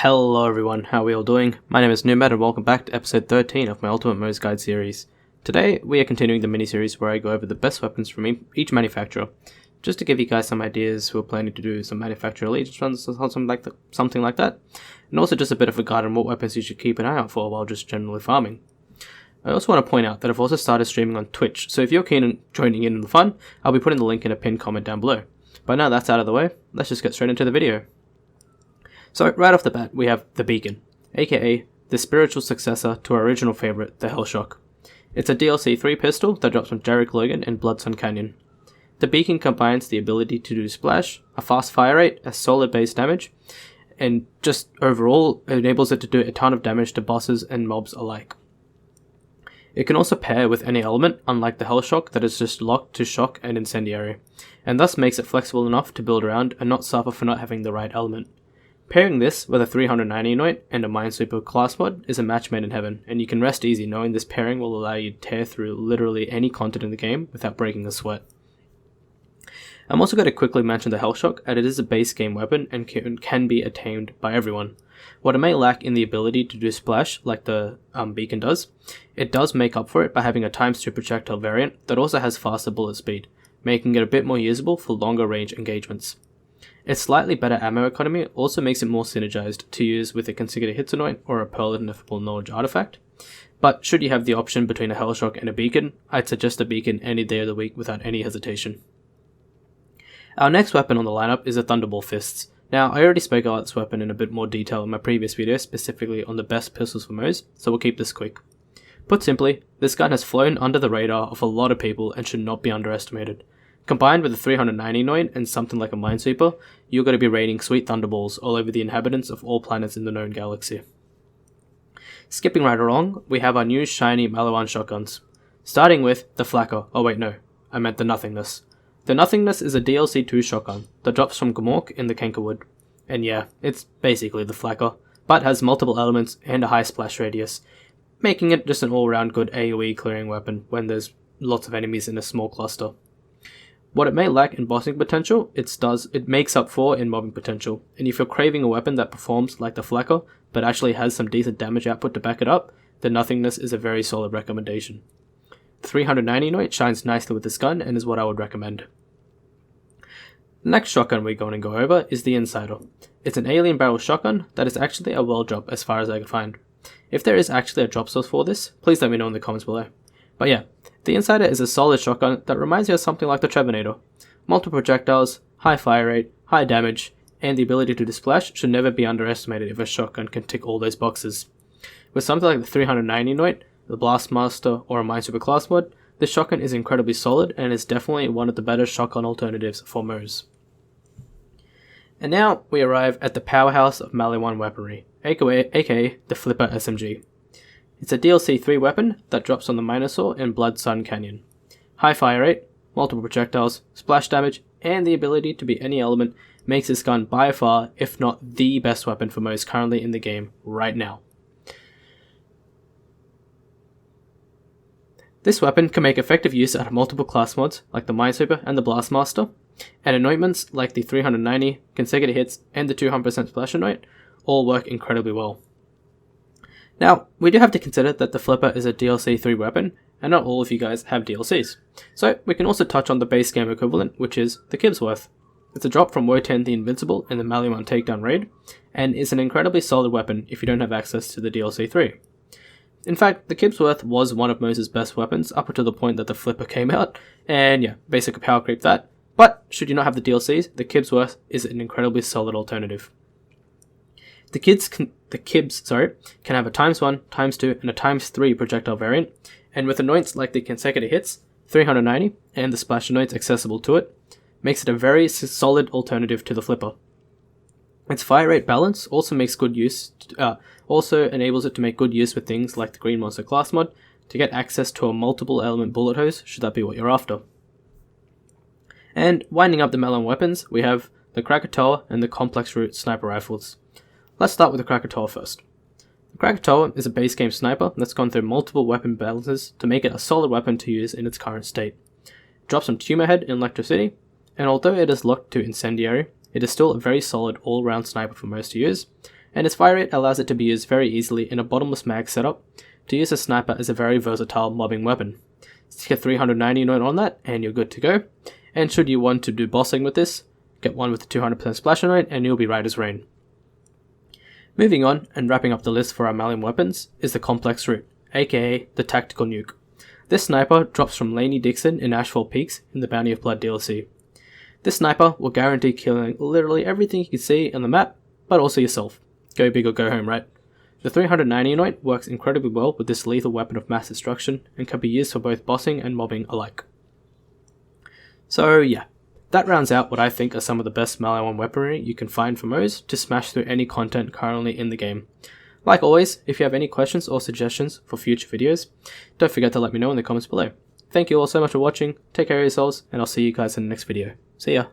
Hello everyone, how are we all doing? My name is Nootmad and welcome back to episode 13 of my Ultimate Moze Guide series. Today we are continuing the mini-series where I go over the best weapons from each manufacturer, just to give you guys some ideas who are planning to do some manufacturer allegiance runs or something like that, and also just a bit of a guide on what weapons you should keep an eye out for while just generally farming. I also want to point out that I've also started streaming on Twitch, so if you're keen on joining in the fun, I'll be putting the link in a pinned comment down below. But now that's out of the way, let's just get straight into the video. So right off the bat, we have the Beacon, aka the spiritual successor to our original favourite, the Hellshock. It's a DLC 3 pistol that drops from Derek Logan in Bloodsun Canyon. The Beacon combines the ability to do splash, a fast fire rate, a solid base damage, and just overall enables it to do a ton of damage to bosses and mobs alike. It can also pair with any element, unlike the Hellshock that is just locked to shock and incendiary, and thus makes it flexible enough to build around and not suffer for not having the right element. Pairing this with a 390 Noit and a Minesweeper class mod is a match made in heaven, and you can rest easy knowing this pairing will allow you to tear through literally any content in the game without breaking a sweat. I'm also going to quickly mention the Hellshock, as it is a base game weapon and can be attained by everyone. What it may lack in the ability to do splash like the Beacon does, it does make up for it by having a ×2 projectile variant that also has faster bullet speed, making it a bit more usable for longer range engagements. Its slightly better ammo economy also makes it more synergized to use with a consecutive hits anoint or a Pearl of Ineffable Knowledge artifact, but should you have the option between a Hellshock and a Beacon, I'd suggest a Beacon any day of the week without any hesitation. Our next weapon on the lineup is the Thunderball Fists. Now, I already spoke about this weapon in a bit more detail in my previous video, specifically on the best pistols for Moze, so we'll keep this quick. Put simply, this gun has flown under the radar of a lot of people and should not be underestimated. Combined with a 390 Noit and something like a Minesweeper, you're going to be raining sweet thunderballs all over the inhabitants of all planets in the known galaxy. Skipping right along, we have our new shiny Maliwan shotguns. Starting with the Flacker. Oh wait, no, I meant the Nothingness. The Nothingness is a DLC 2 shotgun that drops from Gamork in the Kenkerwood. And yeah, it's basically the Flacker, but has multiple elements and a high splash radius, making it just an all-round good AoE clearing weapon when there's lots of enemies in a small cluster. What it may lack in bossing potential, it makes up for in mobbing potential, and if you're craving a weapon that performs like the Flacker, but actually has some decent damage output to back it up, the Nothingness is a very solid recommendation. 390 Noit shines nicely with this gun and is what I would recommend. The next shotgun we're going to go over is the Insider. It's an alien barrel shotgun that is actually a well drop as far as I can find. If there is actually a drop source for this, please let me know in the comments below. But yeah, the Insider is a solid shotgun that reminds me of something like the Trevenator. Multiple projectiles, high fire rate, high damage, and the ability to do splash should never be underestimated if a shotgun can tick all those boxes. With something like the 390 Noit, the Blastmaster, or a Minesweeper class mod, this shotgun is incredibly solid and is definitely one of the better shotgun alternatives for Moze. And now we arrive at the powerhouse of Maliwan weaponry, aka the Flipper SMG. It's a DLC 3 weapon that drops on the Minosaur in Bloodsun Canyon. High fire rate, multiple projectiles, splash damage, and the ability to be any element makes this gun by far, if not the best weapon for Moze currently in the game right now. This weapon can make effective use out of multiple class mods like the Minesweeper and the Blastmaster, and anointments like the 390, consecutive hits, and the 200% splash anoint all work incredibly well. Now, we do have to consider that the Flipper is a DLC 3 weapon, and not all of you guys have DLCs. So, we can also touch on the base game equivalent, which is the Kybs Worth. It's a drop from Wotan the Invincible in the Maliwan Takedown raid, and is an incredibly solid weapon if you don't have access to the DLC 3. In fact, the Kybs Worth was one of Moze's best weapons up until the point that the Flipper came out, and yeah, basically power creep that. But, should you not have the DLCs, the Kybs Worth is an incredibly solid alternative. The Kybs can have a ×1, ×2, and a ×3 projectile variant, and with anoints like the consecutive hits, 390, and the splash anoints accessible to it, makes it a very solid alternative to the Flipper. Its fire rate balance also enables it to make good use with things like the Green Monster class mod to get access to a multiple element bullet hose should that be what you're after. And winding up the Maliwan weapons, we have the Krakatoa and the Complex Root sniper rifles. Let's start with the Krakatoa first. The Krakatoa is a base game sniper that's gone through multiple weapon balances to make it a solid weapon to use in its current state. It drops from Tumor Head in Electricity, and although it is locked to Incendiary, it is still a very solid all-round sniper for Moze to use, and its fire rate allows it to be used very easily in a bottomless mag setup to use a sniper as a very versatile mobbing weapon. Stick a 390 unit on that and you're good to go, and should you want to do bossing with this, get one with a 200% splash rate and you'll be right as rain. Moving on, and wrapping up the list for our Maliwan weapons, is the complex route, aka the tactical nuke. This sniper drops from Laney Dixon in Ashfall Peaks in the Bounty of Blood DLC. This sniper will guarantee killing literally everything you can see on the map, but also yourself. Go big or go home, right? The 390 unit works incredibly well with this lethal weapon of mass destruction and can be used for both bossing and mobbing alike. So yeah, that rounds out what I think are some of the best Maliwan weaponry you can find for Moze to smash through any content currently in the game. Like always, if you have any questions or suggestions for future videos, don't forget to let me know in the comments below. Thank you all so much for watching, take care of yourselves, and I'll see you guys in the next video. See ya!